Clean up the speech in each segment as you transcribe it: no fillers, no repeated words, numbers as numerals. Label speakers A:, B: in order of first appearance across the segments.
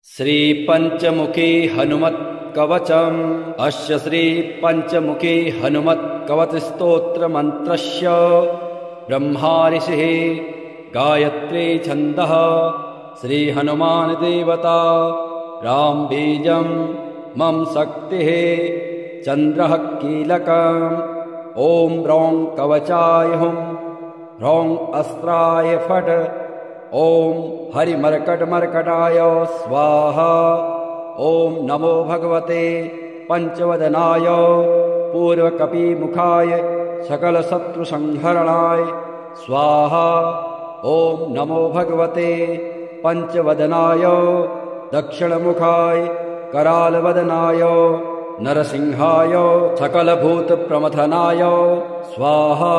A: श्री पंचमुखी हनुमत कवचम्। अस्य श्री पंचमुखी हनुमत कवच स्तोत्र मंत्रस्य ब्रह्मा ऋषिः गायत्री छन्दः श्री हनुमान देवता राम बीजं मम शक्तिः चंद्रः कीलकम्। ओम ह्रौं कवचाय हुं ह्रौं अस्त्राय फट्। ओम हरिमर्कटमर्कटाय स्वाहा। ओम नमो भगवते पंचवदनाय पूर्वकपिमुखाय सकलशत्रुसंहरणाय स्वाहा। ओम नमो भगवते पंचवदनाय दक्षिणमुखाय करालवदनाय नरसिंहाय सकलभूतप्रमथनाय स्वाहा।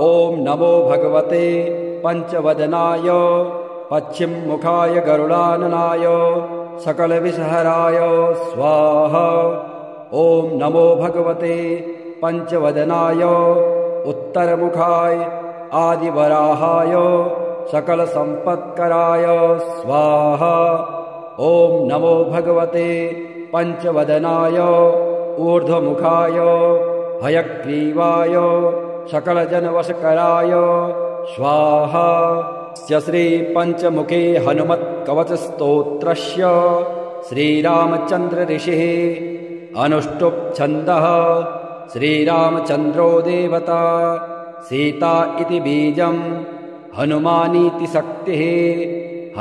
A: ओम नमो भगवते पंचवदनाय पश्चिममुखाय गरुडाननाय सकलविषहराय स्वाहा। ओम नमो भगवते पंचवदनाय उत्तरमुखाय आदिवराहाय सकलसम्पत्कराय स्वाहा। ओम नमो भगवते पंचवदनाय ऊर्ध्वमुखाय हयग्रीवाय सकलजनवशकराय स्वाहा। श्री पंचमुखे हनुमत कवच स्तोत्रस्य श्रीरामचंद्र ऋषिः अनुष्टुप् छन्दः श्रीरामचंद्रो देवता सीता इति बीजं हनुमानीति शक्तिः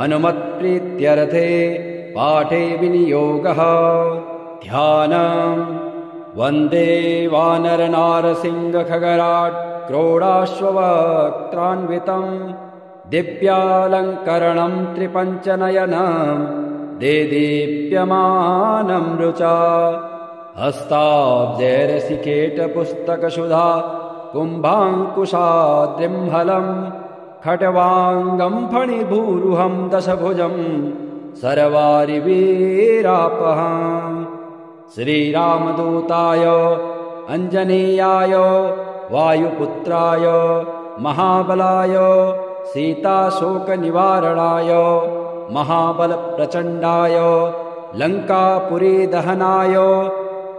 A: हनुमत्प्रीत्यर्थे पाठे विनियोगः। ध्यानम् वन्दे वानरनारसिंहखगराट् क्रोडाश्ववक्त्रान्वितं दिव्यालङ्करणं त्रिपञ्चनयनं देदीप्यमानं रुचा। हस्ताब्जैरसिकेटपुस्तकसुधा कुम्भाङ्कुशाद्रिम्हलं खट्वाङ्गं फणिभूरुहं दशभुजं सर्वारिवीरापहम्। श्रीरामदूताय अंजनेयाय वायुपुत्राय महाबलाय सीताशोकनिवारणाय महाबलप्रचण्डाय लङ्कापुरीदहनाय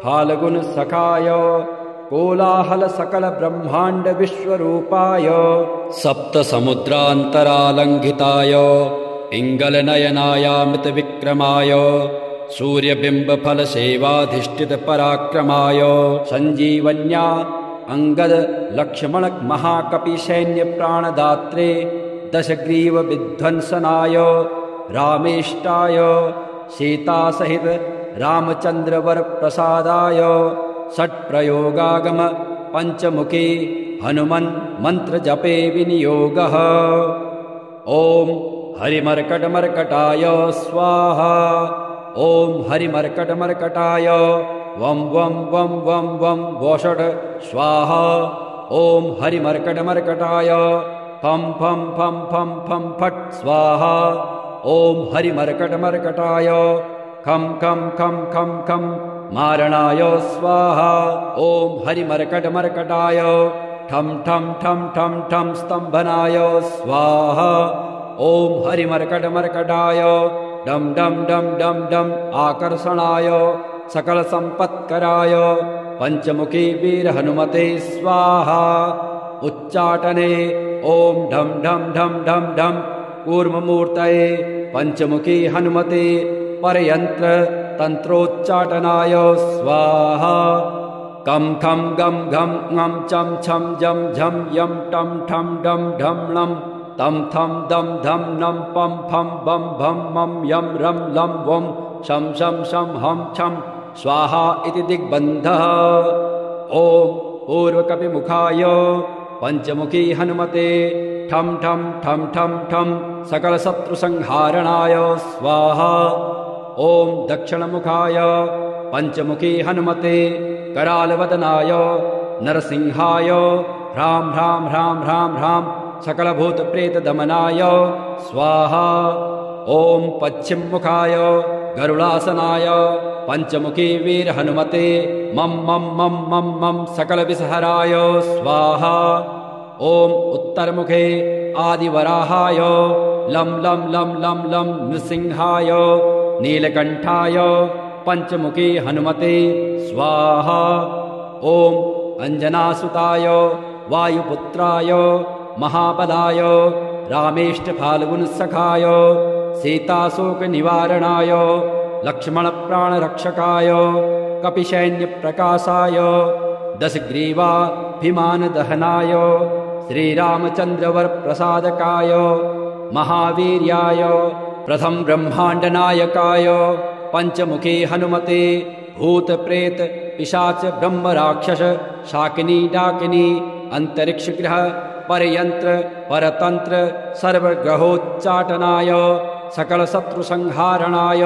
A: फाल्गुनसखाय कोलाहलसकलब्रह्माण्डविश्वरूपाय सप्तसमुद्रान्तरालङ्घिताय पिङ्गलनयनायामृतविक्रमाय सूर्यबिम्बफलसेवाधिष्ठितपराक्रमाय सञ्जीवन्या अंगद लक्ष्मण महाकपिसैन्यप्राणदात्रे दशग्रीवविध्वंसनाय रामेष्टाय सीतासहित रामचन्द्रवरप्रसादाय षट्प्रयोगागम पंचमुखी हनुमन् मन्त्रजपे विनियोगः। ओम हरिमर्कटमर्कटाय स्वाहा। ओम हरिमर्कटमर्कटाय वं वं वं वं वं वोषट् स्वाहा। ओम हरिमर्कटमर्कटाय फं फं फं फं फं फट् स्वाहा। ओम हरिमर्कटमर्कटाय खं खं खं खं खं मारणाय स्वाहा। ओम हरिमर्कटमर्कटाय ठं ठं ठं ठं ठं स्तम्भनाय स्वाहा। ओम हरिमर्कटमर्कटाय डम डम डम डम डम आकर्षणाय सकल संपत्कराय पंचमुखी वीर हनुमते स्वाहा। उच्चाटने ओम ढम ढम ढम ढम ढम कूर्ममूर्तये पंचमुखी हनुमते परयंत्र तंत्रोच्चाटनाय स्वाहा। कम खम गम घम ngम चम छम जम झम यम टम ठम डम ढम णम तम थम दम धम नम पम फम बम भम मम यम रम लम वम शम शम शम हम छम स्वाहा इति दिग्बन्धः। ओम पूर्वकपिमुखाय पंचमुखी हनुमते ठम ठम ठम ठम ठम सकलशत्रुसंहारणाय स्वाहा। ओम दक्षिणमुखाय पंचमुखी हनुमते करालवदनाय नरसिंहाय ह्रां ह्रां ह्रां ह्रां ह्रां सकलभूतप्रेतदमनाय स्वाहा। ओम पश्चिममुखाय गरुडासनाय पंचमुखी वीर हनुमते मम मम मम मम मम सकलविषहराय स्वाहा। ओम उत्तरमुखे आदिवराहाय लं लं लं लं लं नृसिंहाय नीलकण्ठाय पञ्चमुखे हनुमते स्वाहा। ॐ अञ्जनासुताय वायुपुत्राय महाबलाय रामेष्टफाल्गुनसखाय सीताशोकनिवारणाय लक्ष्मणप्राणरक्षकाय कपिसैन्यप्रकाशाय दशग्रीवाभिमानदहनाय श्रीरामचन्द्रवरप्रसादकाय महावीर्याय प्रथम ब्रह्माण्डनायकाय पञ्चमुखे हनुमते भूतप्रेत पिशाच ब्रह्मराक्षस शाकिनी डाकिनी अंतरिक्षग्रह परयंत्र परतंत्र सर्वग्रहोच्चाटनाय सकलशत्रुसंहारणाय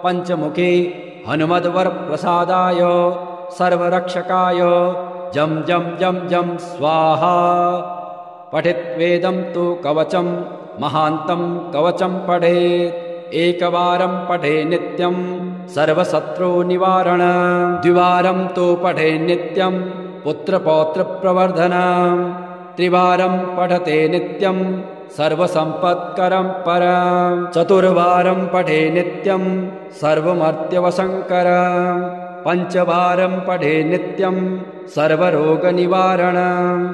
A: पञ्चमुखे हनुमद्वरप्रसादाय सर्वरक्षकाय जं जं जं जं स्वाहा। पठित्वेदं तु कवचं महान्तं कवचं पठेत् एकवारं पठे नित्यं सर्वशत्रुनिवारण द्विवारं तु पठे नित्यं पुत्रपौत्रप्रवर्धनम् त्रिवारं पठते नित्यं सर्वसम्पत्करं परम् चतुर्वारं पठे नित्यं सर्वमर्त्यवशङ्करम् पञ्चवारं पठे नित्यं सर्वरोगनिवारणम्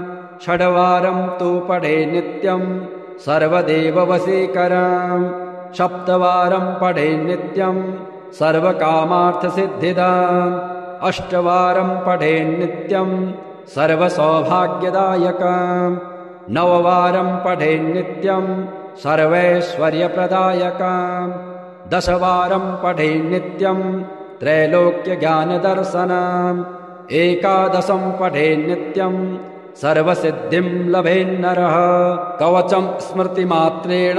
A: षड्वारं तु पठे नित्यं सर्वदेववशीकरम् सप्तवारं पठे नित्यं सर्वकामार्थसिद्धिदाम् अष्टवारं पठे नित्यं सर्वसौभाग्यदायकम् नववारं पठे नित्यं सर्वैश्वर्यप्रदायकम् दशवारं पठे नित्यं त्रैलोक्यज्ञानदर्शनम् एकादशं पठे नित्यं सर्वसिद्धिं लभेन्नरः कवचं स्मृतिमात्रेण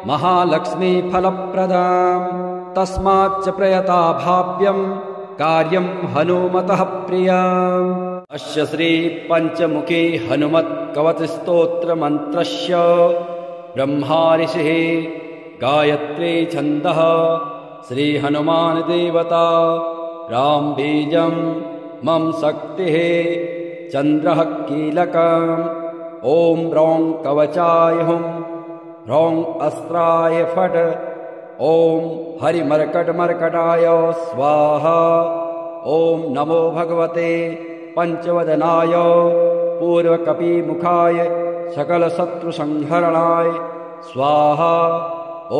A: महालक्ष्मीफलप्रदाम् तस्माच्च प्रयता भाव्यं कार्यं हनुमतः प्रियम्। अस्य श्री पञ्चमुखे हनुमत्कवचस्तोत्रमन्त्रस्य ब्रह्मा ऋषिः गायत्री छन्दः श्री हनुमान देवता राम बीजं मम शक्तिः चन्द्रः कीलकम् ॐ रौं कवचाय हुं रौं अस्त्राय फट् ॐ हरिमर्कटमर्कटाय स्वाहा। ॐ नमो भगवते पंचवदनाय पूर्वकपिमुखाय सकलशत्रुसंहरणाय स्वाहा।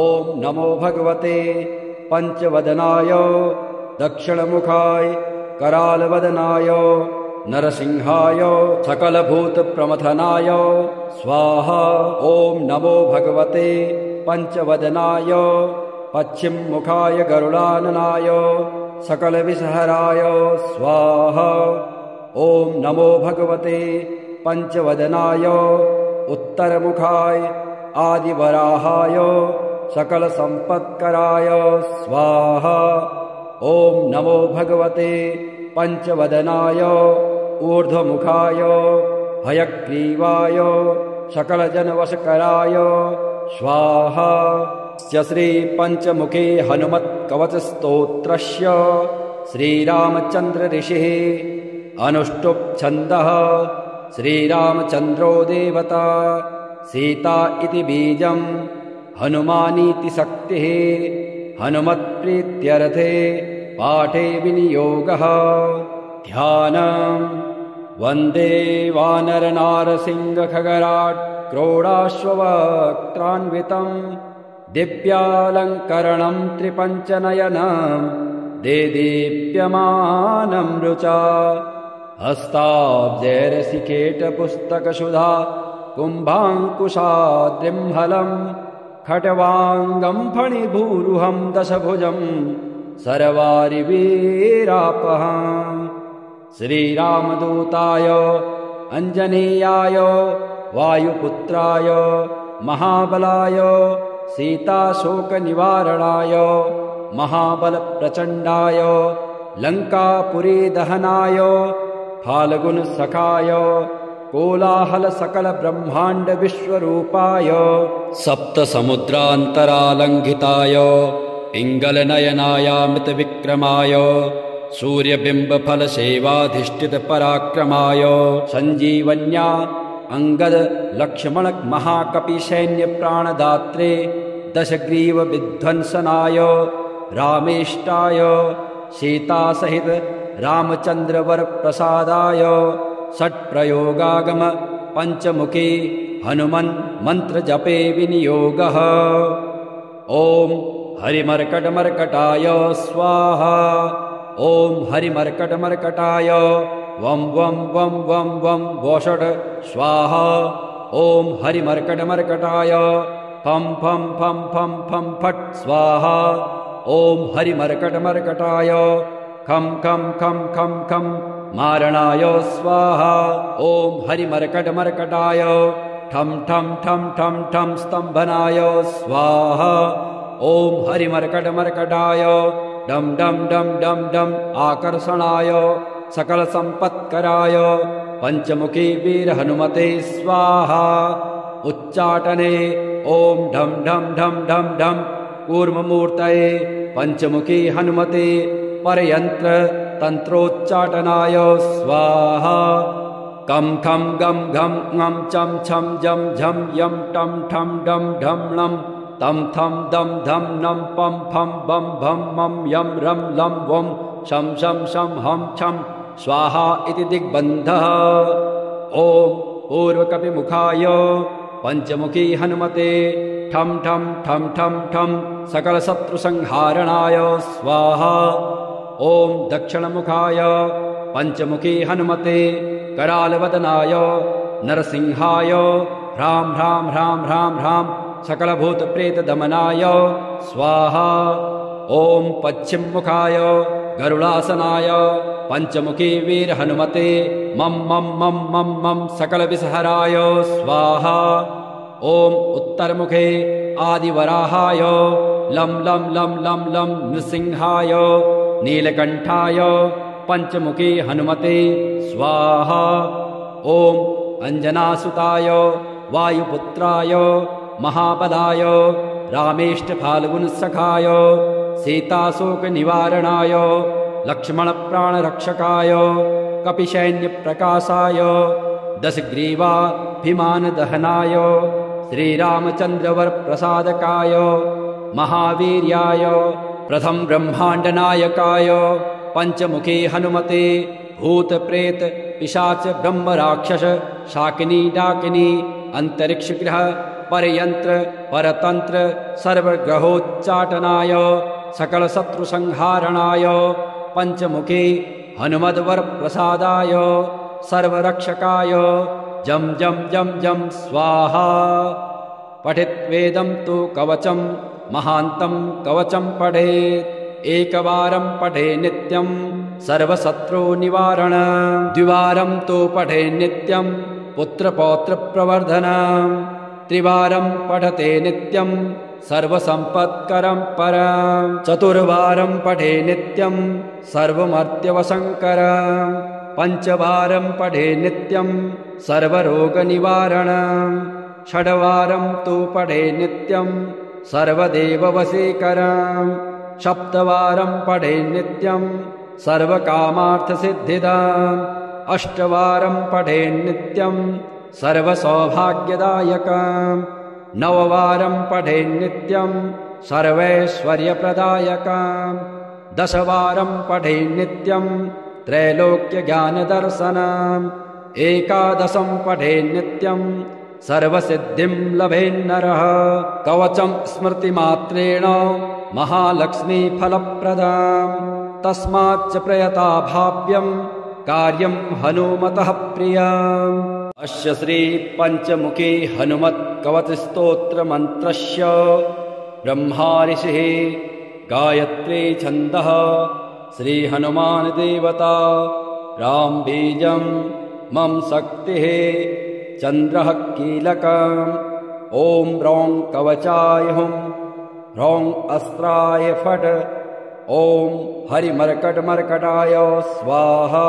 A: ॐ नमो भगवते पंचवदनाय दक्षिणमुखाय करालवदनाय नरसिंहाय सकलभूतप्रमथनाय स्वाहा। ॐ नमो भगवते पंचवदनाय पश्चिममुखाय गरुडाननाय सकलविषहराय स्वाहा। ॐ नमो भगवते पंचवदनाय उत्तरमुखाय आदिवराहाय सकलसम्पत्कराय स्वाहा। ॐ नमो भगवते पंचवदनाय ऊर्ध्वमुखाय हयग्रीवाय सकलजनवशकराय स्वाहा। श्री पंचमुखे हनुमत्कवचस्तोत्रस्य श्रीरामचन्द्र ऋषिः अनुष्टुप् छन्दः श्रीरामचन्द्रो देवता सीता इति बीजं हनुमानीति शक्तिः हनुमत्प्रीत्यर्थे पाठे विनियोगः ध्यानम् वन्दे वानरनारसिंहखगराट् क्रोडाश्ववक्त्रान्वितम् दिव्यालङ्करणं त्रिपञ्चनयनं देदीप्यमानं रुचा हस्ताब्जैरसिकेटपुस्तकसुधा कुम्भाङ्कुशाद्रिम्हलम् खट्वाङ्गं फणिभूरुहं दशभुजं सर्वारिवीरापहम् श्रीरामदूताय अञ्जनेयाय वायुपुत्राय महाबलाय सीताशोकनिवारणाय महाबलप्रचण्डाय लङ्कापुरीदहनाय फाल्गुनसखाय कोलाहलसकलब्रह्माण्डविश्वरूपाय सप्तसमुद्रान्तरालङ्घिताय पिङ्गलनयनायामृतविक्रमाय सूर्यबिम्बफलसेवाधिष्ठितपराक्रमाय सञ्जीवन्या अंगद लक्ष्मण महाकपिसैन्यप्राणदात्रे दशग्रीवविध्वंसनाय रामेष्टाय सीतासहित रामचंद्रवर प्रसादाय षट्प्रयोगागम पंचमुखी हनुमन् मंत्र जपे विनियोगः। ओम हरिमर्कटमर्कटाय स्वाहा। ओम हरिमर्कटमर्कटाय वं वं वं वं वं वोषट् स्वाहा। ओम हरिमर्कटमर्कटाय फं फं फं फं फं फट् स्वाहा। ओम हरिमर्कटमर्कटाय खं खं खं खं खं मारणाय स्वाहा। ओम हरिमर्कटमर्कटाय ठं ठं ठं ठं ठं स्तंभनाय स्वाहा। ओम हरिमर्कटमर्कटाय डम डम डम डम डम आकर्षणाय सकल संपत्कराय पंचमुखी वीर हनुमते स्वाहा। उच्चाटने ओम ढम ढम ढम ढम ढम कूर्ममूर्तये पंचमुखी हनुमते परयंत्र तंत्रोच्चाटनाय स्वाहा। कं खं गं घं ङं चं छं जं झं यं टं ठं डं ढं णं तं थं दं धं नं पं फं बं भं मं यं रं लं वं शं शं शं हं छं स्वाहा इति दिग्बन्धः। ओम पूर्वकपिमुखाय पंचमुखी हनुमते ठं ठं ठं ठं ठं सकलशत्रुसंहारणाय स्वाहा। ओम दक्षिणमुखाय पंचमुखी हनुमते करालवदनाय नरसिंहाय ह्रां ह्रां ह्रां ह्रां ह्रां सकलभूतप्रेतदमनाय स्वाहा। ओम पश्चिममुखाय गरुडासनाय पंचमुखी वीर हनुमते मं मं मं मं मं सकलविषहराय स्वाहा। ओम उत्तरमुखे आदिवराहाय लं लं लं लं लं नृसिंहाय नीलकंठाय पंचमुखी हनुमते स्वाहा। ओम अंजनासुताय वायुपुत्राय महाबलाय रामेष्टफाल्गुनसखाय सीताशोकनिवारणाय लक्ष्मणप्राणरक्षकाय कपिसैन्यप्रकाशाय दशग्रीवाभिमानदहनाय श्रीरामचन्द्रवरप्रसादकाय महावीर्याय प्रथम ब्रह्माण्डनायकाय पंचमुखी हनुमते भूतप्रेत पिशाच ब्रह्मराक्षस शाकिनी डाकिनी अंतरिक्षग्रह परयंत्र परतंत्र सर्वग्रहोच्चाटनाय सकलशत्रुसंहारणाय पंचमुखी हनुमद्वर प्रसादाय सर्वरक्षकाय जम जम जम जम स्वाहा। पठित्वेदं तु कवचं महान्तं कवचं पठेत् एकवारं पठे नित्यं सर्वशत्रुनिवारण। द्विवारं तु पठे नित्यं पुत्रपौत्रप्रवर्धनं। त्रिवारं पठते नित्यं सर्वसम्पत्करं परं। चतुर्वारं पठे नित्यं सर्वमर्त्यवशङ्करं। पंचवारं पठे नित्यं सर्वरोगनिवारणं। षड्वारं तु पठे नित्यं सर्वदेववशीकरं। सप्तवारं पठे नित्यं सर्वकामार्थसिद्धिदम्। अष्टवारं पठे नित्यं सर्वसौभाग्यदायकम्। नववारं पठे नित्यं सर्वैश्वर्यप्रदायकम्। दशवारं पठे नित्यं त्रैलोक्यज्ञानदर्शनम्। एकादशं पठे नित्यं सर्वसिद्धिं लभेन्नरः। कवचं स्मृतिमात्रेण महालक्ष्मीफलप्रदम्। तस्माच्च प्रयता भाव्यं कार्यं हनुमतः प्रियम्। अस्य श्री पंचमुखी हनुमत् कवच स्तोत्र मंत्रस्य ब्रह्मा ऋषिः गायत्री छन्दः श्री हनुमान देवता राम बीजं मम शक्तिः चन्द्रः कीलकम्। ओम रौं कवचाय हुं रौं अस्त्राय फट्। ओम हरिमर्कटमर्कटाय स्वाहा।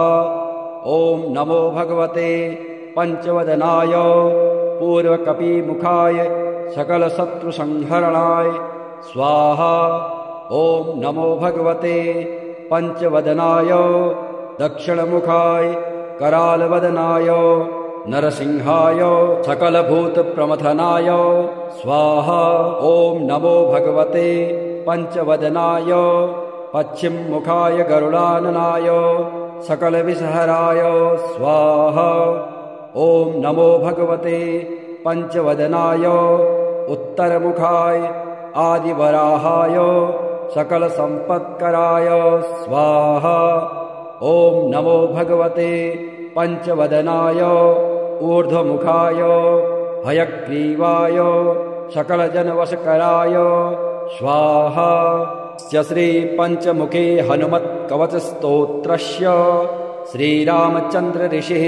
A: ओम नमो भगवते पंचवदनाय पूर्वकपिमुखाय सकलशत्रुसंहरणाय स्वाहा। ओम नमो भगवते पंचवदनाय दक्षिणमुखाय करालवदनाय नरसिंहाय सकलभूतप्रमथनाय स्वाहा। ओम नमो भगवते पंचवदनाय पश्चिममुखाय गरुडाननाय सकलविषहराय स्वाहा। ओम नमो भगवते पंचवदनाय उत्तरमुखाय आदिवराहाय सकलसम्पत्कराय स्वाहा। ओम नमो भगवते पंचवदनाय ऊर्ध्वमुखाय हयग्रीवाय सकलजनवशकराय स्वाहा। श्री पंचमुखे हनुमत्कवचस्तोत्रस्य श्रीरामचन्द्र ऋषिः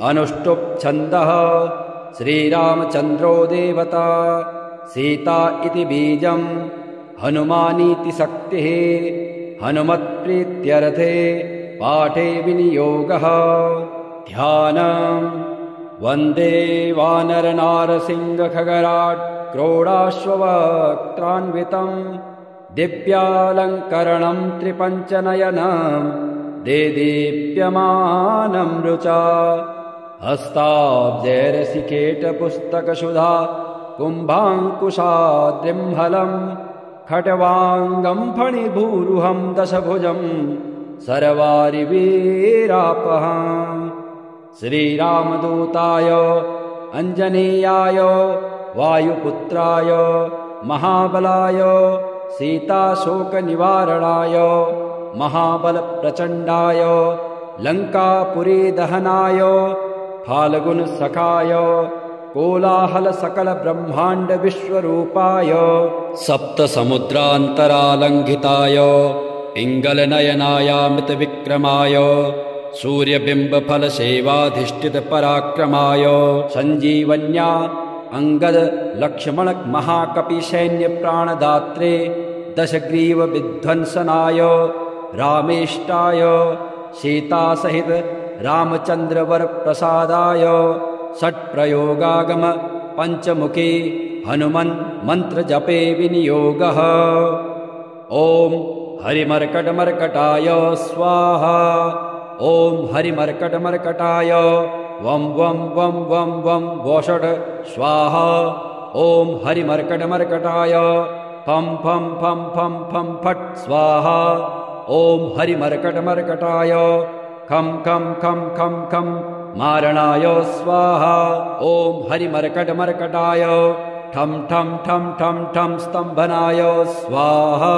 A: अनुष्टुप् छन्दः श्रीरामचन्द्रो देवता सीता इति बीजम् हनुमानीति शक्तिः हनुमत्प्रीत्यर्थे पाठे विनियोगः। ध्यानम् वन्दे वानरनारसिंहखगराट् क्रोडाश्ववक्त्रान्वितम् दिव्यालङ्करणम् त्रिपञ्चनयनम् देदीप्यमानं रुचा हस्ताब्जैरसिकेटपुस्तकसुधा कुम्भाङ्कुशाद्रिम्हलम् खट्वाङ्गं फणिभूरुहं दशभुजं सर्वारिवीरापहम्। श्रीरामदूताय अञ्जनेयाय वायुपुत्राय महाबलाय सीताशोकनिवारणाय महाबलप्रचण्डाय लङ्कापुरीदहनाय फाल्गुनसखाय कोलाहल सकल ब्रह्मांड विश्वरूपाय सप्तसमुद्रान्तरालङ्घिताय पिङ्गलनयनायामृत विक्रमाय सूर्यबिम्बफलसेवाधिष्ठित पराक्रमाय सञ्जीवन्या अंगद लक्ष्मण महाकपि सैन्य प्राणदात्रे दशग्रीव विध्वंसनाय रामेष्टाय सीता सहित रामचंद्र वर प्रसादाय षट्प्रयोगागम पंचमुखी हनुमन् मंत्र जपे विनियोगः। ओम हरिमर्कटमर्कटाय स्वाहा। ओम हरिमर्कटमर्कटाय वं वं वं वं वं वोषट् स्वाहा। ओम हरिमर्कटमर्कटाय फं फं फं फं फं फट् स्वाहा। ओम हरिमर्कटमर्कटाय खं खं खं खं खं मारणाय स्वाहा। ओम हरिमर्कटमर्कटाय ठं ठं ठं ठं ठं स्तंभनाय स्वाहा।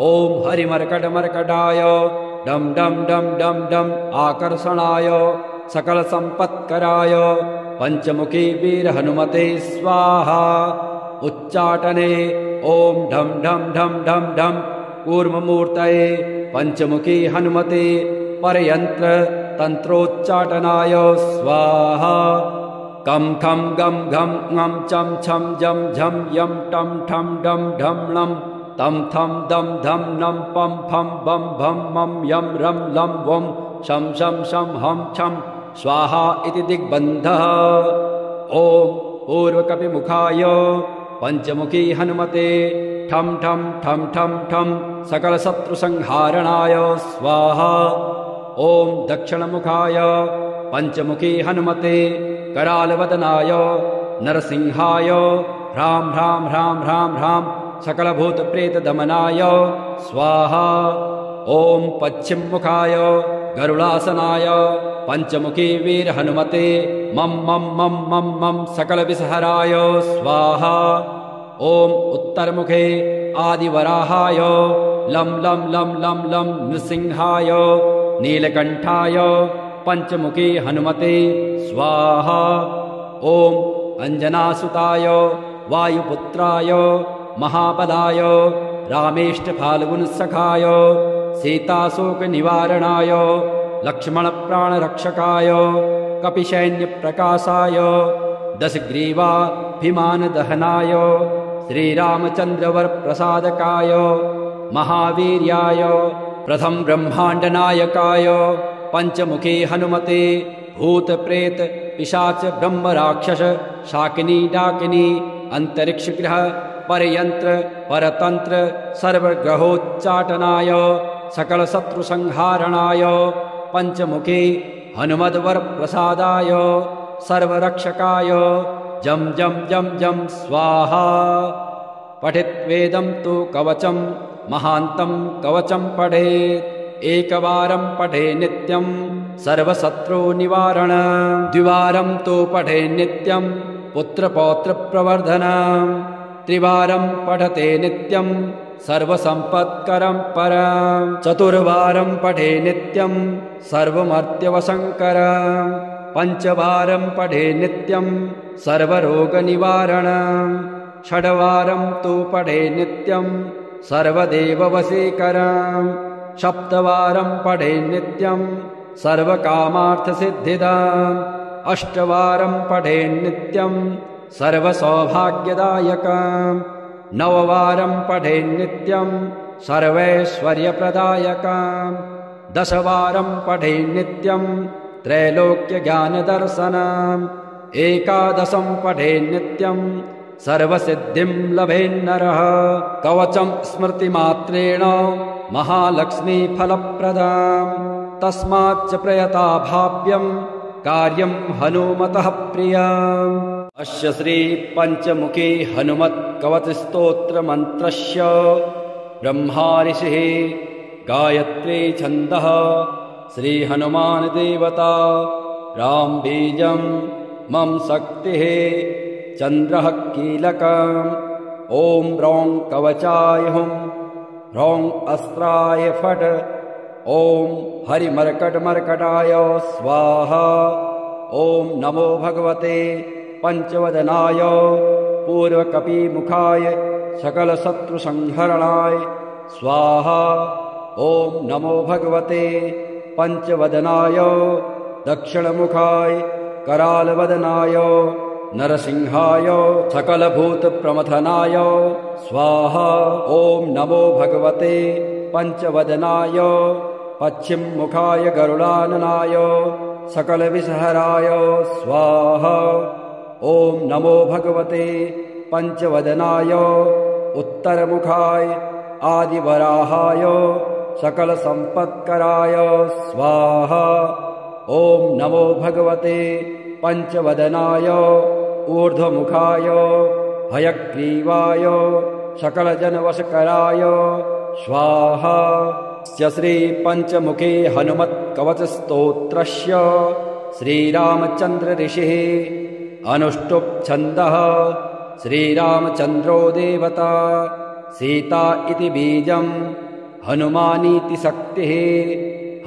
A: ओम हरिमर्कटमर्कटाय डम डम डम डम डम आकर्षणाय सकल संपत्कराय पंचमुखी वीर हनुमते स्वाहा। उच्चाटने ओम ढम ढम ढम ढम ढम कूर्ममूर्तये पंचमुखी हनुमते परयंत्र तंत्रोच्चाटनाय स्वाहा। कम खम गम घम ngम चम छम जम झम यम टम ठम डम ढम णम तम थम दम धम नम पम फम बम भम मम यम रम लम वम शम शम शम हम छम स्वाहा इति दिग्बन्धः। ओम पूर्वकपिमुखाय पंचमुखी हनुमते ठम ठम ठम ठम ठम सकल शत्रु संहारणाय स्वाहा। ओम दक्षिणमुखाय पंचमुखी हनुमते करालवदनाय नरसिंहाय ह्रां ह्रां ह्रां ह्रां ह्रां सकल भूत प्रेत दमनाय स्वाहा। ओम पश्चिममुखाय गरुडासनाय पंचमुखी वीर हनुमते मम मम मम मम मम सकल विषहराय स्वाहा। ओम उत्तरमुखे आदिवराहाय लं लं लं लं लं नृसिंहाय नीलकंठाय पंचमुखी हनुमते स्वाहा। ओम अंजनासुताय वायुपुत्राय महाबलाय रामेष्ट फाल्गुनसखाय सीताशोकनिवारणाय लक्ष्मण प्राणरक्षकाय कपिसैन्यप्रकाशाय दशग्रीवाभिमानदहनाय श्रीरामचन्द्रवर प्रसादकाय महावीर्याय प्रथम ब्रह्मांडनायकाय पंचमुखी हनुमते भूत प्रेत पिशाच ब्रह्म राक्षस शाकिनी डाकिनी अंतरिक्ष ग्रह परयंत्र परतंत्र सर्वग्रहोच्चाटनाय सकल शत्रु संहारणाय पंचमुखी हनुमद्वर प्रसादाय सर्वरक्षकाय जम जम जम जम स्वाहा। पठित्वेदं तु कवचं महान्तं कवचं पठेत् एकवारं पठे नित्यं सर्वशत्रुनिवारण द्विवारं तु पठे नित्यं पुत्रपौत्रप्रवर्धनं त्रिवारं पठते नित्यं सर्वसम्पत्करं परं चतुर्वारं पठे नित्यं सर्वमर्त्यवशङ्करं पञ्चवारं पठे नित्यं सर्वरोगनिवारणं षड्वारं तु पठे नित्यं सर्वदेववशीकरं सप्तवारं पठे नित्यं सर्वकामार्थसिद्धिदम् अष्टवारं पठे नित्यं सर्वसौभाग्यदायकम् नववारं पठे नित्यं सर्वैश्वर्यप्रदायकम् दशवारं पठे नित्यं त्रैलोक्यज्ञानदर्शनम् एकादशं पठे नित्यं सर्वसिद्धिं लभेन्नरः कवचं स्मृतिमात्रेण महालक्ष्मीफलप्रदाम् तस्माच्च प्रयता भाव्यं कार्यं हनुमतः प्रियम् अस्य श्री पंचमुखी हनुमत् कवच स्तोत्र मंत्रस्य ब्रह्मा ऋषिः गायत्री छन्दः श्री हनुमान देवता राम बीजं मम शक्तिः चन्द्रः कीलकम् ॐ ह्रौं कवचाय हुं ह्रौं अस्त्राय फट् ॐ हरिमर्कटमर्कटाय स्वाहा ॐ नमो भगवते पंचवदनाय पूर्वकपिमुखाय सकलशत्रुसंहरणाय स्वाहा ॐ नमो भगवते पंचवदनाय दक्षिणमुखाय करालवदनाय नरसिंहाय सकलभूतप्रमथनाय स्वाहा ॐ नमो भगवते पंचवदनाय पश्चिममुखाय गरुडाननाय सकलविषहराय स्वाहा ॐ नमो भगवते पंचवदनाय उत्तरमुखाय आदिवराहाय सकलसम्पत्कराय स्वाहा ॐ नमो भगवते पंचवदनाय ऊर्ध्वमुखाय हयग्रीवाय सकलजनवशकराय स्वाहा श्री पंचमुखे हनुमत् कवच स्तोत्रस्य श्रीरामचन्द्र ऋषिः अनुष्टुप् छन्दः श्रीरामचन्द्रो देवता सीता इति बीजं हनुमानीति शक्तिः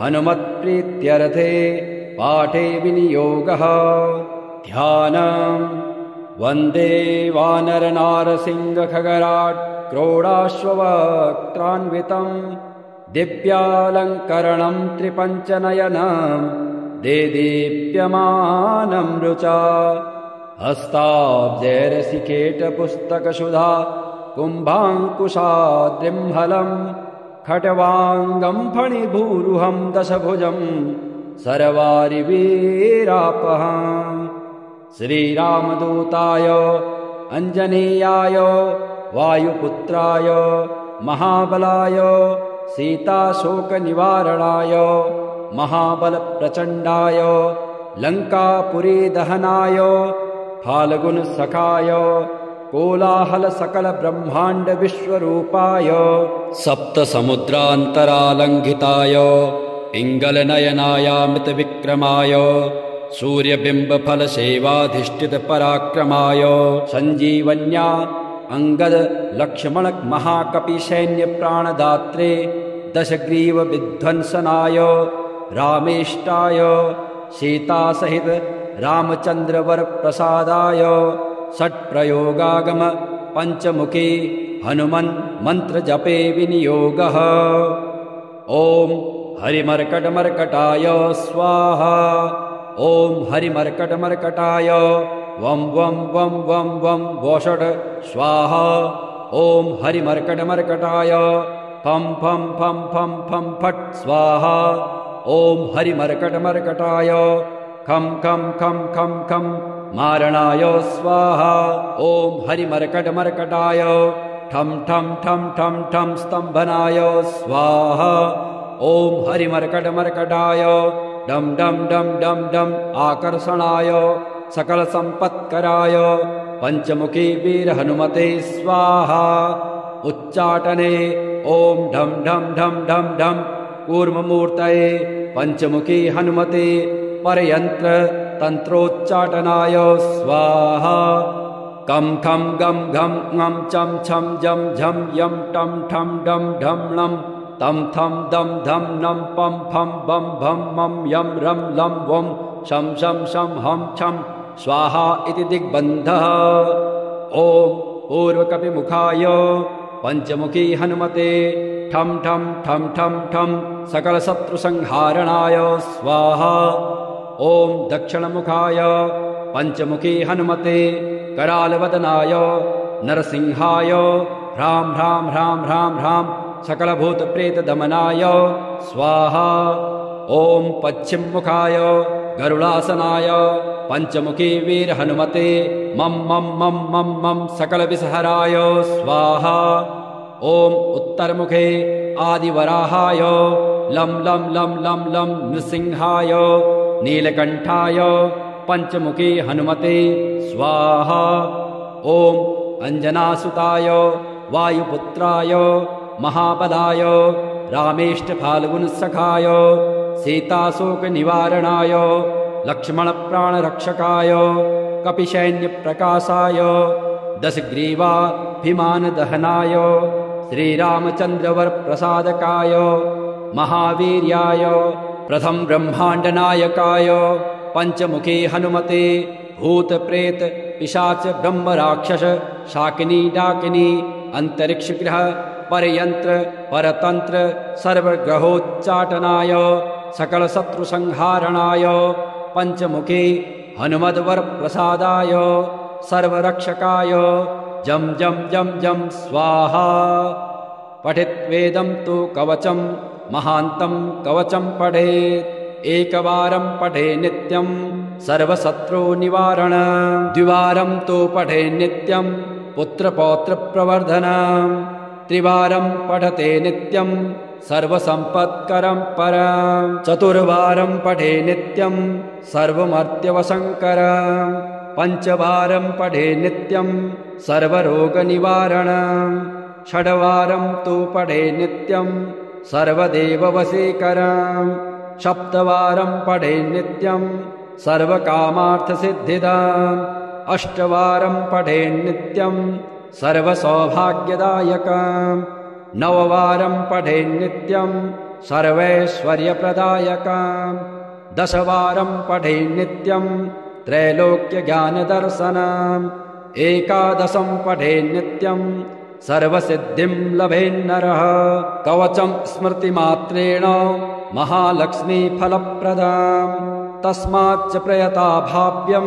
A: हनुमत्प्रीत्यर्थे पाठे विनियोगः ध्यानं वन्दे वानरनारसिंहखगराट् क्रोडाश्ववक्त्रान्वितं दिव्यालङ्करणं त्रिपञ्चनयनं देदीप्यमानं रुचा हस्ताब्जैरसिकेटपुस्तकसुधा कुम्भाङ्कुशाद्रिम्हलं खट्वाङ्गं फणिभूरुहं दशभुजं सर्वारिवीरापहम् श्रीरामदूताय अञ्जनेयाय वायुपुत्राय महाबलाय सीताशोकनिवारणाय महाबलप्रचण्डाय लङ्कापुरीदहनाय फाल्गुनसखाय कोलाहलसकलब्रह्माण्डविश्वरूपाय सप्तसमुद्रान्तरालङ्घिताय पिङ्गलनयनायामृतविक्रमाय सूर्यबिम्बफलसेवाधिष्ठितपराक्रमाय सञ्जीवन्या अङ्गदलक्ष्मणमहाकपिसैन्यप्राणदात्रे दशग्रीवविध्वंसनाय रामेष्टाय सीतासहित रामचन्द्रवरप्रसादाय षट्प्रयोगागम पंचमुखी हनुमन् मन्त्रजपे विनियोगः ॐ हरिमर्कटमर्कटाय स्वाहा ॐ हरिमर्कटमर्कटाय वं वं वं वं वं वोषट् स्वाहा ॐ हरिमर्कटमर्कटाय फं फं फं फं फं फट् स्वाहा ॐ हरिमर्कटमर्कटाय खं खं खं खं खं मारणाय स्वाहा ॐ हरिमर्कटमर्कटाय ठं ठं ठं ठं ठं स्तम्भनाय स्वाहा ॐ हरिमर्कटमर्कटाय डं डं डं डं डं आकर्षणाय सकलसम्पत्कराय पंचमुखी वीर हनुमते स्वाहा। उच्चाटने ओम ढम ढम ढम ढम ढम कूर्ममूर्तये पंचमुखी हनुमते परयंत्र तंत्रोच्चाटनाय स्वाहा। कम खम गम घम ngम चम छम जम झम यम टम ठम डम ढम णम तम थम दम धम नम पम फम बम भम मम यम रम लम वम शम शम शम हम छम स्वाहा इति दिग्बन्धः। ओम पूर्वकपिमुखाय पंचमुखी हनुमते ठम ठम ठम ठम ठम सकल शत्रु संहारणाय स्वाहा। ओम दक्षिणमुखाय पंचमुखी हनुमते करालवदनाय नरसिंहाय ह्रां ह्रां ह्रां ह्रां ह्रां सकलभूत प्रेत दमनाय स्वाहा। ओम पश्चिममुखाय गरुडासनाय पंचमुखी वीर हनुमते मम मम मम मम मम सकल विषहराय स्वाहा। ओम उत्तरमुखे आदिवराहाय लं लं लं लं लं नृसिंहाय नीलकंठाय पंचमुखी हनुमते स्वाहा। ओम अंजनासुताय वायुपुत्राय महाबलाय रामेष्टफाल्गुनसखाय सीताशोकनिवारणाय लक्ष्मणप्राणरक्षकाय कपिसैन्यप्रकाशाय दशग्रीवाभिमानदहनाय श्रीरामचन्द्रवरप्रसादकाय महावीर्याय प्रथम ब्रह्माण्डनायकाय पंचमुखी हनुमते भूत प्रेत पिशाच ब्रह्म राक्षस शाकिनी डाकिनी अंतरिक्ष ग्रह परयंत्र परतंत्र सर्वग्रहोच्चाटनाय सकल शत्रु संहारणाय पंचमुखी हनुमद्वर प्रसादाय सर्वरक्षकाय जम जम जम जम स्वाहा। पठित वेदं तु कवचं महान्तं कवचं पठेत् एकवारं पठे नित्यं सर्वशत्रु निवारण द्विवारं तु पठे नित्यं पुत्रपौत्र प्रवर्धनम् त्रिवारं पठते नित्यं सर्वसंपत्करं परं चतुर्वारं पठे नित्यं सर्वमर्त्यवशंकरं पंचवारं पठे नित्यं सर्वरोगनिवारणं षड्वारं तु पठे नित्यं सर्वदेववशीकरं सप्तवारं पठे नित्यं सर्वकामार्थसिद्धिदम् अष्टवारं पठे नित्यं सर्वसौभाग्यदायकम् नववारं पठे नित्यं सर्वैश्वर्यप्रदायकम् दशवारं पठे नित्यं त्रैलोक्यज्ञानदर्शनम् एकादशं पठे नित्यं सर्वसिद्धिं लभेन्नरः कवचं स्मृतिमात्रेण महालक्ष्मीफलप्रदम् तस्माच्च प्रयता भाव्यं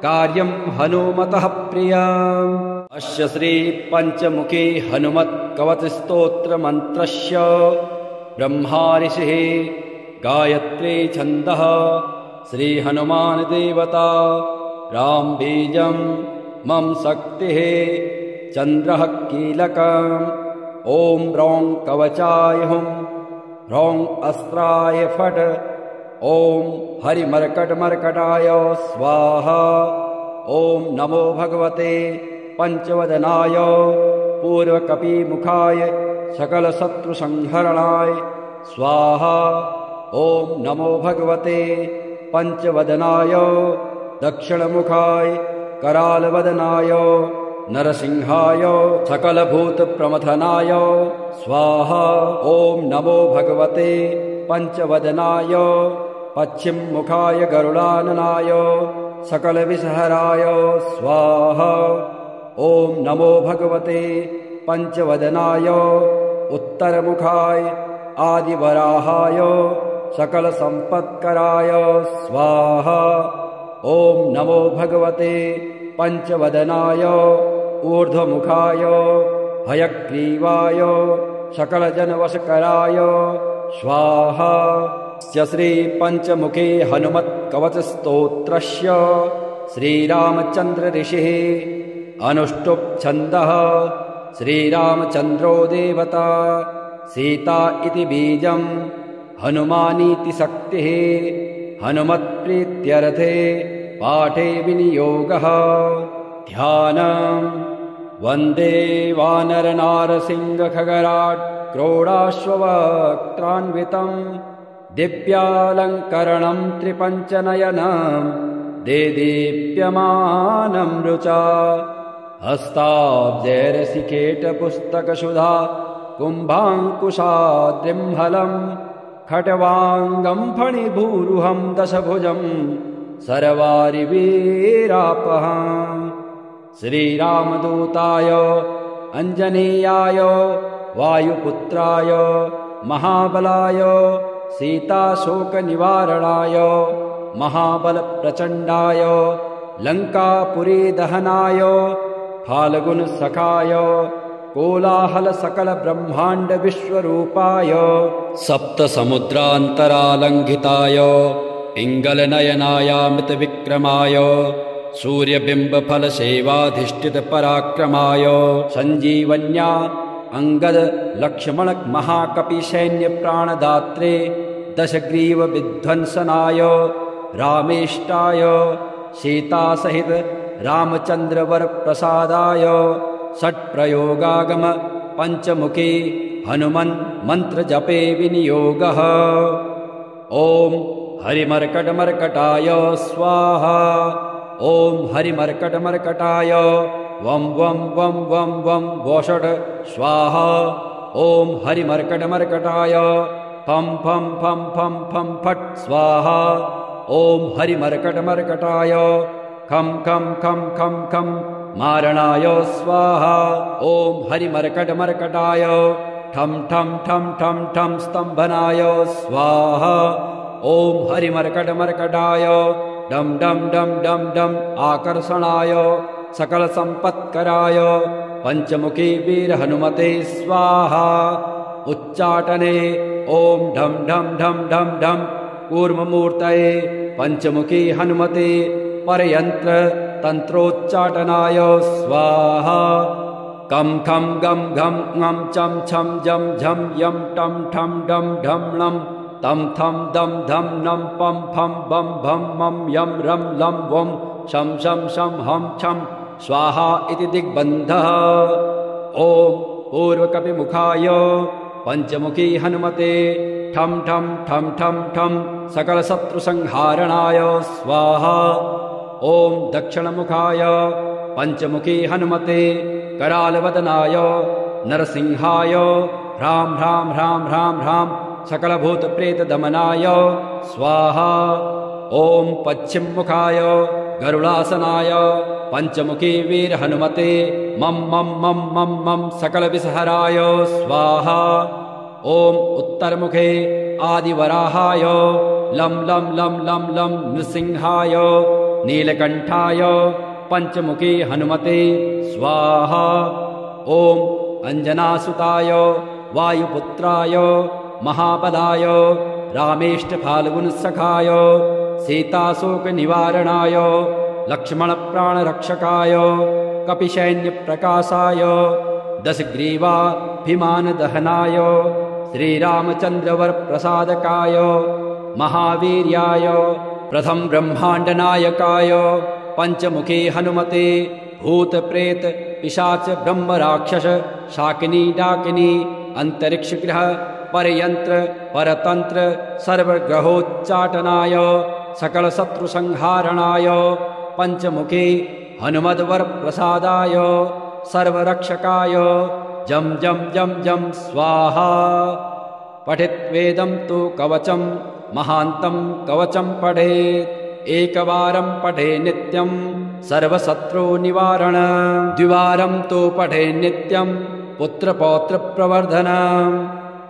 A: कार्यं हनुमतः प्रियम्। अस्य श्री पंचमुखी हनुमत् कवच स्तोत्र मंत्रस्य ब्रह्मा ऋषिः गायत्री छन्दः श्री हनुमान देवता राम बीजं मम शक्तिः चन्द्रः कीलकम् ओम रौं कवचाय हुं रौं अस्त्राय फट् ओम हरिमर्कटमर्कटाय स्वाहा। ओम नमो भगवते पंचवदनाय पूर्वकपिमुखाय सकल शत्रु संहरणाय स्वाहा। ओम नमो भगवते पंचवदनाय दक्षिणमुखाय करालवदनाय नरसिंहाय सकलभूत प्रमथनाय स्वाहा। ओम नमो भगवते पंचवदनाय पश्चिममुखाय गरुडाननाय सकल विषहराय स्वाहा। ओम नमो भगवते पंचवदनाय उत्तरमुखाय आदिवराहाय सकल संपत्कराय स्वाहा। ओम नमो भगवते पंचवदनाय ऊर्ध्वमुखाय हयग्रीवाय सकल जनवशकराय स्वाहा। श्री पंचमुखी हनुमत् कवच स्तोत्रस्य श्रीरामचंद्र ऋषिः अनुष्टुप् छन्दः श्रीरामचंद्रो देवता सीता इति बीजं हनुमानीति शक्तिः हनुमत्प्रीत्यर्थे पाठे विनियोगः। ध्यानम् वन्दे वानरनारसिंहखगराट् क्रोडाश्ववक्त्रान्वितम् दिव्यालङ्करणम् त्रिपञ्चनयनम् देदीप्यमानम् रुचा हस्ताब्जैरसिकेटपुस्तकसुधा कुम्भाङ्कुशाद्रिम्हलम् खट्वाङ्गम् फणिभूरुहम् दशभुजम् सर्वारिवीरापहम् श्रीरामदूताय अञ्जनेयाय वायुपुत्राय महाबलाय सीताशोकनिवारणाय महाबलप्रचण्डाय लङ्कापुरीदहनाय फाल्गुनसखाय कोलाहलसकलब्रह्माण्डविश्वरूपाय सप्तसमुद्रान्तरालङ्घिताय पिङ्गलनयनायामृतविक्रमाय सूर्यबिम्बफलसेवाधिष्ठितपराक्रमाय सञ्जीवन्या अङ्गदलक्ष्मणमहाकपिसैन्यप्राणदात्रे दशग्रीवविध्वंसनाय रामेष्टाय सीतासहित रामचन्द्रवरप्रसादाय षट्प्रयोगागम पञ्चमुखी हनुमन् मन्त्रजपे विनियोगः। ॐ हरिमर्कटमर्कटाय स्वाहा। ॐ हरिमर्कटमर्कटाय वं वं वं वं वं वषट् स्वाहा। ॐ हरिमर्कटमर्कटाय फं फं फं फं फं फट् स्वाहा। ॐ हरिमर्कटमर्कटाय खं खं खं खं खं मारणाय स्वाहा। ॐ हरिमर्कटमर्कटाय ठं ठं ठं ठं ठं स्तम्भनाय स्वाहा। ॐ हरिमर्कटमर्कटाय डं डं डं डं डं आकर्षणाय सकलसम्पत्कराय पञ्चमुखी वीरहनुमते स्वाहा। उच्चाटने ॐ ढं ढं ढं ढं ढं कूर्ममूर्तये पञ्चमुखी हनुमते परयन्त्र तन्त्रोच्चाटनाय स्वाहा। कं खं गं घं ङं चं छं जं झं यं टं ठं डं ढं णं तं थं दं धं नं पं फं बं भं मं यं रं लं वं शं शं शं हं छं स्वाहा इति दिग्बन्धः। ॐ पूर्वकपिमुखाय पञ्चमुखी हनुमते ठं ठं ठं ठं ठं सकलशत्रुसंहारणाय स्वाहा। ॐ दक्षिणमुखाय पञ्चमुखी हनुमते करालवदनाय नरसिंहाय ह्रां ह्रां ह्रां ह्रां ह्रां सकलभूतप्रेतदमनाय स्वाहा। ॐ पश्चिममुखाय गरुडासनाय पञ्चमुखी वीरहनुमते मं मं मं मं मं सकलविषहराय स्वाहा। ॐ उत्तरमुखे आदिवराहाय लं लं लं लं लं नृसिंहाय नीलकण्ठाय पञ्चमुखी हनुमते स्वाहा। ॐ अञ्जनासुताय वायुपुत्राय महाबलाय रामेष्टफाल्गुनसखाय सीताशोकनिवारणाय लक्ष्मणप्राणरक्षकाय कपिसैन्यप्रकाशाय दशग्रीवाभिमानदहनाय श्रीरामचन्द्रवरप्रसादकाय महावीर्याय प्रथम ब्रह्माण्डनायकाय पञ्चमुखी हनुमते भूतप्रेत पिशाच ब्रह्मराक्षस शाकिनी डाकिनी अन्तरिक्षग्रह परयन्त्र परतन्त्र सर्वग्रहोच्चाटनाय सकलशत्रुसंहारणाय पञ्चमुखी हनुमद्वरप्रसादाय सर्वरक्षकाय जं जं जं जं स्वाहा। पठित्वेदं तु कवचं महान्तं कवचं पठेत् एकवारं पठे नित्यं सर्वशत्रुनिवारण द्विवारं तु पठे नित्यं पुत्रपौत्रप्रवर्धनम्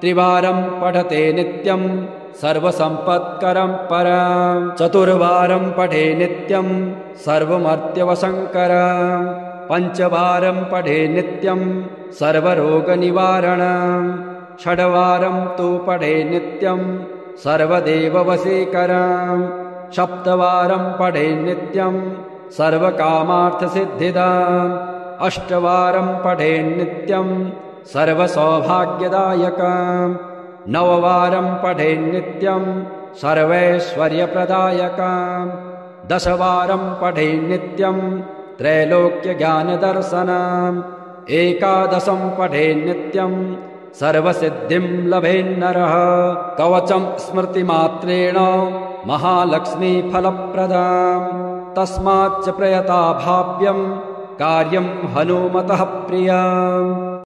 A: त्रिवारं पठते नित्यं सर्वसम्पत्करं परम् चतुर्वारं पठे नित्यं सर्वमर्त्यवशङ्करम् पञ्चवारं पठे नित्यं सर्वरोगनिवारणम् षड्वारं तु पठे नित्यं सर्वदेववशीकरम् सप्तवारं पठे नित्यं सर्वकामार्थसिद्धिदाम् अष्टवारं पठे नित्यं सर्वसौभाग्यदायकम् नववारं पठे नित्यं सर्वैश्वर्यप्रदायकम् दशवारं पठे नित्यं त्रैलोक्यज्ञानदर्शनम् एकादशं पठेन् नित्यं सर्वसिद्धिं लभेन्नरः कवचं स्मृतिमात्रेण महालक्ष्मीफलप्रदाम् तस्माच्च प्रयता भाव्यं कार्यं हनुमतः प्रियम्।